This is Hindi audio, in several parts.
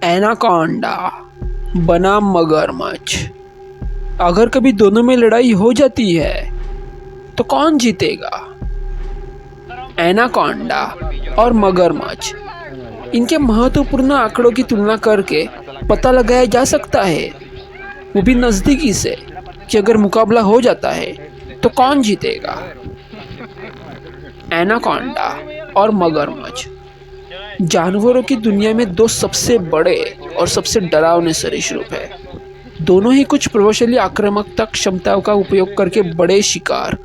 एनाकोंडा बनाम मगरमच्छ। अगर कभी दोनों में लड़ाई हो जाती है तो कौन जीतेगा? एनाकोंडा और मगरमच्छ। इनके महत्वपूर्ण आंकड़ों की तुलना करके पता लगाया जा सकता है, वो भी नज़दीकी से, कि अगर मुकाबला हो जाता है तो कौन जीतेगा। एनाकोंडा और मगरमच्छ जानवरों की दुनिया में दो सबसे बड़े और सबसे डरावने सरीसृप है। दोनों ही कुछ प्रभावशाली आक्रामकता क्षमताओं का उपयोग करके बड़े शिकार,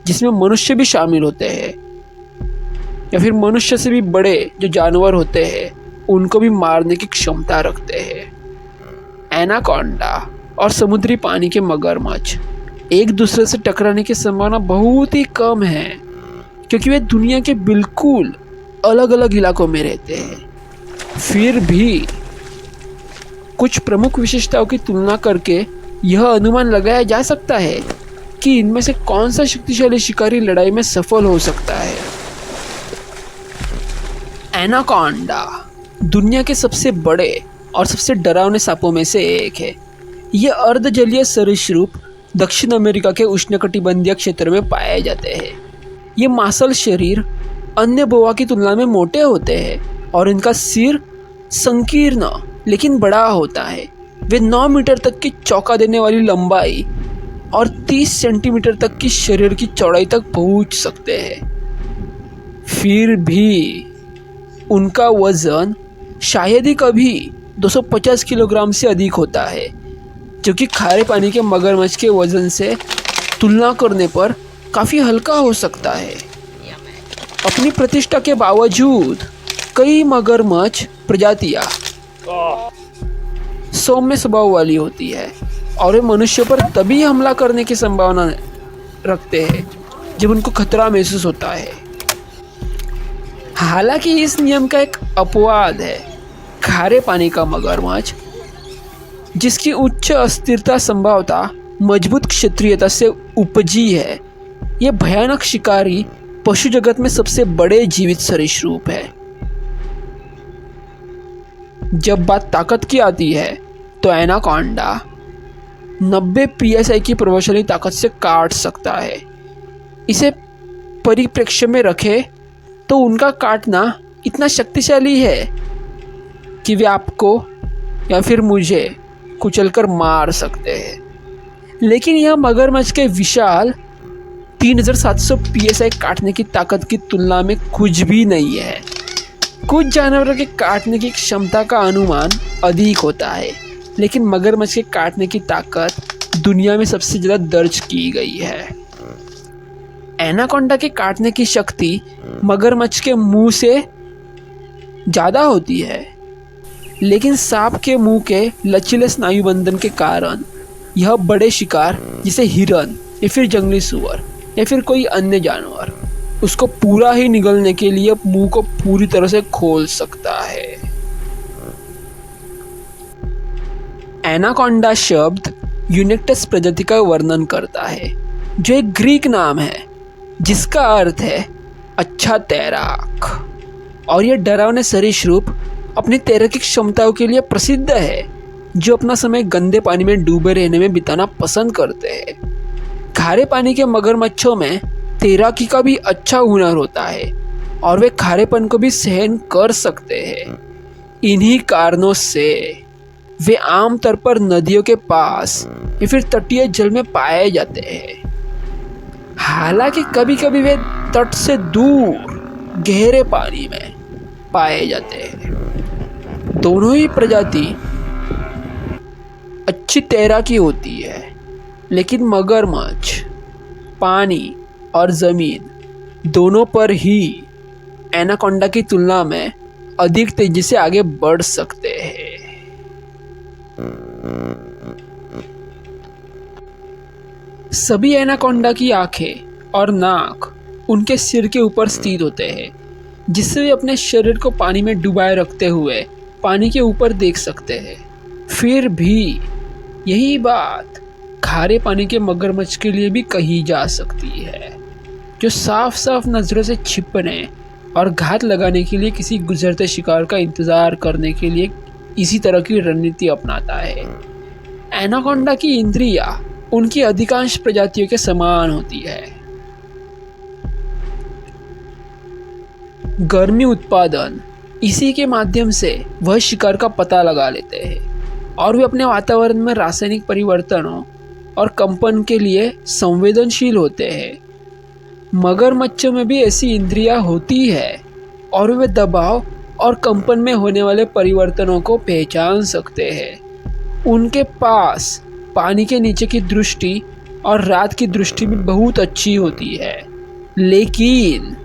जिसमें मनुष्य भी शामिल होते हैं या फिर मनुष्य से भी बड़े जो जानवर होते हैं, उनको भी मारने की क्षमता रखते हैं। एनाकोंडा और समुद्री पानी के मगरमच्छ एक दूसरे से टकराने की संभावना बहुत ही कम है, क्योंकि वे दुनिया के बिल्कुल अलग अलग इलाकों में रहते हैं। फिर भी कुछ प्रमुख विशेषताओं की तुलना करके यह अनुमान लगाया जा सकता है कि इनमें से कौन सा शक्तिशाली शिकारी लड़ाई में सफल हो सकता है। एनाकोंडा दुनिया के सबसे बड़े और सबसे डरावने सांपों में से एक है। ये अर्धजलीय सरीसृप दक्षिण अमेरिका के उष्णकटिबंधीय क्षेत्र में पाए जाते हैं। ये मांसल शरीर अन्य बोआ की तुलना में मोटे होते हैं और इनका सिर संकीर्ण लेकिन बड़ा होता है। वे 9 मीटर तक की चौंका देने वाली लंबाई और 30 सेंटीमीटर तक की शरीर की चौड़ाई तक पहुंच सकते हैं। फिर भी उनका वजन शायद ही कभी 250 किलोग्राम से अधिक होता है, जो कि खारे पानी के मगरमच्छ के वजन से तुलना करने पर काफ़ी हल्का हो सकता है। अपनी प्रतिष्ठा के बावजूद कई मगरमच्छ प्रजातियां सौम्य स्वभाव वाली होती है और वे मनुष्य पर तभी हमला करने की संभावना रखते हैं जब उनको खतरा महसूस होता है। हालांकि इस नियम का एक अपवाद है। खारे पानी का मगरमच्छ, जिसकी उच्च अस्थिरता संभावता मजबूत क्षेत्रीयता से उपजी है, यह भयानक शिकारी पशु जगत में सबसे बड़े जीवित सरीसृप है। जब बात ताकत की आती है तो एनाकोंडा 90 psi की प्रभावशाली ताकत से काट सकता है। इसे परिप्रेक्ष्य में रखें तो उनका काटना इतना शक्तिशाली है कि वे आपको या फिर मुझे कुचलकर मार सकते हैं। लेकिन यह मगरमच्छ के विशाल 3700 psi काटने की ताकत की तुलना में कुछ भी नहीं है। कुछ जानवरों के काटने की क्षमता का अनुमान अधिक होता है, लेकिन मगरमच्छ के काटने की ताकत दुनिया में सबसे ज़्यादा दर्ज की गई है। एनाकोंडा के काटने की शक्ति मगरमच्छ के मुंह से ज़्यादा होती है, लेकिन सांप के मुंह के लचीले स्नायुबंधन के कारण यह बड़े शिकार जैसे हिरन या फिर जंगली सूअर या फिर कोई अन्य जानवर उसको पूरा ही निगलने के लिए मुंह को पूरी तरह से खोल सकता है। एनाकोंडा शब्द यूनिक्टस प्रजाति का वर्णन करता है, जो एक ग्रीक नाम है जिसका अर्थ है अच्छा तैराक। और यह डरावने सरीसृप अपनी तैराकी क्षमताओं के लिए प्रसिद्ध है, जो अपना समय गंदे पानी में डूबे रहने में बिताना पसंद करते हैं। खारे पानी के मगरमच्छों में तैराकी का भी अच्छा हुनर होता है और वे खारेपन को भी सहन कर सकते हैं। इन्हीं कारणों से वे आमतौर पर नदियों के पास या फिर तटीय जल में पाए जाते हैं। हालांकि कभी कभी वे तट से दूर गहरे पानी में पाए जाते हैं। दोनों ही प्रजाति अच्छी तैराकी होती है, लेकिन मगरमच्छ पानी और ज़मीन दोनों पर ही एनाकोंडा की तुलना में अधिक तेजी से आगे बढ़ सकते हैं। सभी एनाकोंडा की आंखें और नाक उनके सिर के ऊपर स्थित होते हैं, जिससे वे अपने शरीर को पानी में डुबाए रखते हुए पानी के ऊपर देख सकते हैं। फिर भी यही बात खारे पानी के मगरमच्छ के लिए भी कही जा सकती है, जो साफ साफ नज़रों से छिपने और घात लगाने के लिए किसी गुजरते शिकार का इंतज़ार करने के लिए इसी तरह की रणनीति अपनाता है। एनाकोंडा की इंद्रियां उनकी अधिकांश प्रजातियों के समान होती है। गर्मी उत्पादन, इसी के माध्यम से वह शिकार का पता लगा लेते हैं और वे अपने वातावरण में रासायनिक परिवर्तनों और कंपन के लिए संवेदनशील होते हैं। मगरमच्छों में भी ऐसी इंद्रियां होती है और वे दबाव और कंपन में होने वाले परिवर्तनों को पहचान सकते हैं। उनके पास पानी के नीचे की दृष्टि और रात की दृष्टि भी बहुत अच्छी होती है, लेकिन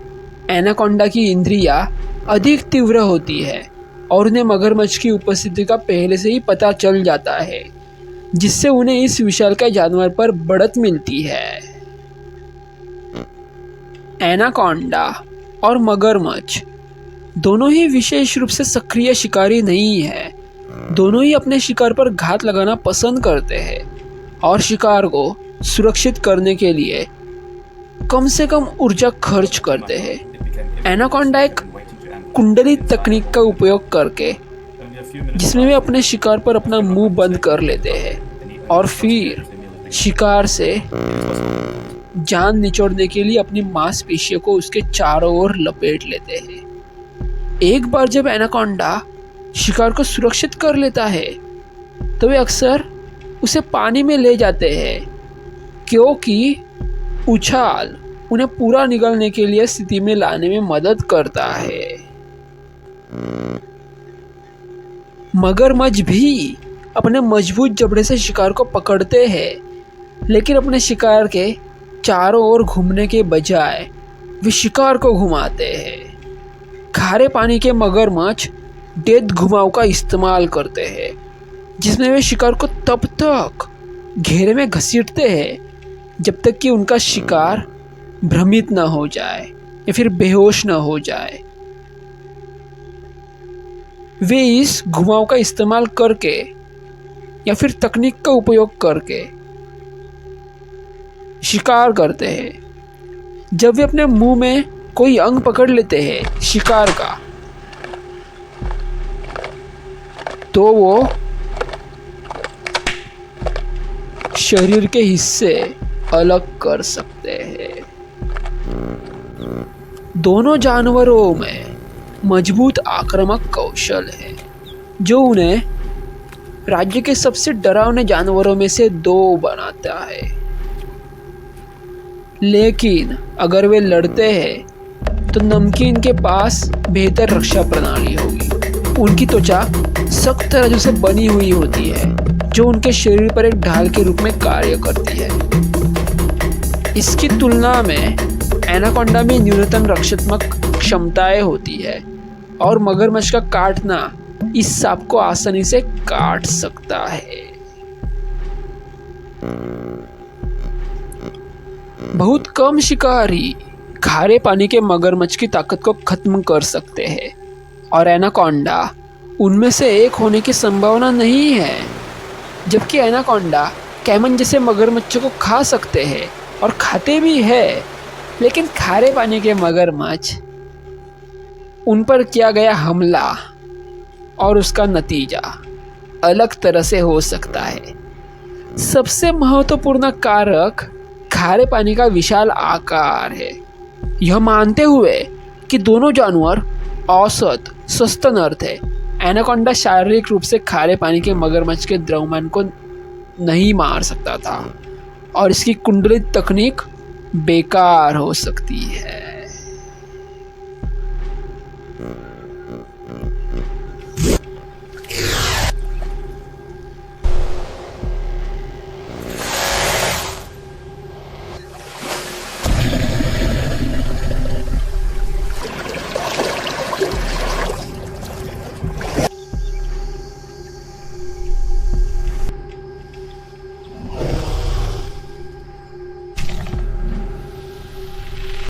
एनाकोंडा की इंद्रियां अधिक तीव्र होती है और उन्हें मगरमच्छ की उपस्थिति का पहले से ही पता चल जाता है, जिससे उन्हें इस विशालकाय जानवर पर बढ़त मिलती है। एनाकोंडा और मगरमच्छ दोनों ही विशेष रूप से सक्रिय शिकारी नहीं है। दोनों ही अपने शिकार पर घात लगाना पसंद करते हैं और शिकार को सुरक्षित करने के लिए कम से कम ऊर्जा खर्च करते हैं। एनाकोंडा एक कुंडली तकनीक का उपयोग करके, जिसमें वे अपने शिकार पर अपना मुंह बंद कर लेते हैं और फिर शिकार से जान निचोड़ने के लिए अपनी मांसपेशियों को उसके चारों ओर लपेट लेते हैं। एक बार जब एनाकोंडा शिकार को सुरक्षित कर लेता है तो वे अक्सर उसे पानी में ले जाते हैं, क्योंकि उछाल उन्हें पूरा निगलने के लिए स्थिति में लाने में मदद करता है। मगरमच्छ भी अपने मजबूत जबड़े से शिकार को पकड़ते हैं, लेकिन अपने शिकार के चारों ओर घूमने के बजाय वे शिकार को घुमाते हैं। खारे पानी के मगरमच्छ डेथ घुमाव का इस्तेमाल करते हैं, जिसमें वे शिकार को तब तक घेरे में घसीटते हैं जब तक कि उनका शिकार भ्रमित न हो जाए या फिर बेहोश न हो जाए। वे इस घुमाव का इस्तेमाल करके या फिर तकनीक का उपयोग करके शिकार करते हैं। जब वे अपने मुंह में कोई अंग पकड़ लेते हैं शिकार का, तो वो शरीर के हिस्से अलग कर सकते हैं। दोनों जानवरों में मजबूत आक्रामक कौशल है, जो उन्हें राज्य के सबसे डरावने जानवरों में से दो बनाता है। लेकिन अगर वे लड़ते हैं तो नमकीन के पास बेहतर रक्षा प्रणाली होगी। उनकी त्वचा सख्त रज्जु से बनी हुई होती है, जो उनके शरीर पर एक ढाल के रूप में कार्य करती है। इसकी तुलना में एनाकोंडा में न्यूनतम रक्षात्मक क्षमताएं होती है और मगरमच्छ का काटना इस सांप को आसानी से काट सकता है। बहुत कम शिकारी खारे पानी के मगरमच्छ की ताकत को खत्म कर सकते हैं और एनाकोंडा उनमें से एक होने की संभावना नहीं है। जबकि एनाकोंडा कैमन जैसे मगरमच्छों को खा सकते हैं और खाते भी है, लेकिन खारे पानी के मगरमच्छ उन पर किया गया हमला और उसका नतीजा अलग तरह से हो सकता है। सबसे महत्वपूर्ण कारक खारे पानी का विशाल आकार है। यह मानते हुए कि दोनों जानवर औसत सस्तन अर्थ है, एनाकोंडा शारीरिक रूप से खारे पानी के मगरमच्छ के द्रव्यमान को नहीं मार सकता था और इसकी कुंडलित तकनीक बेकार हो सकती है।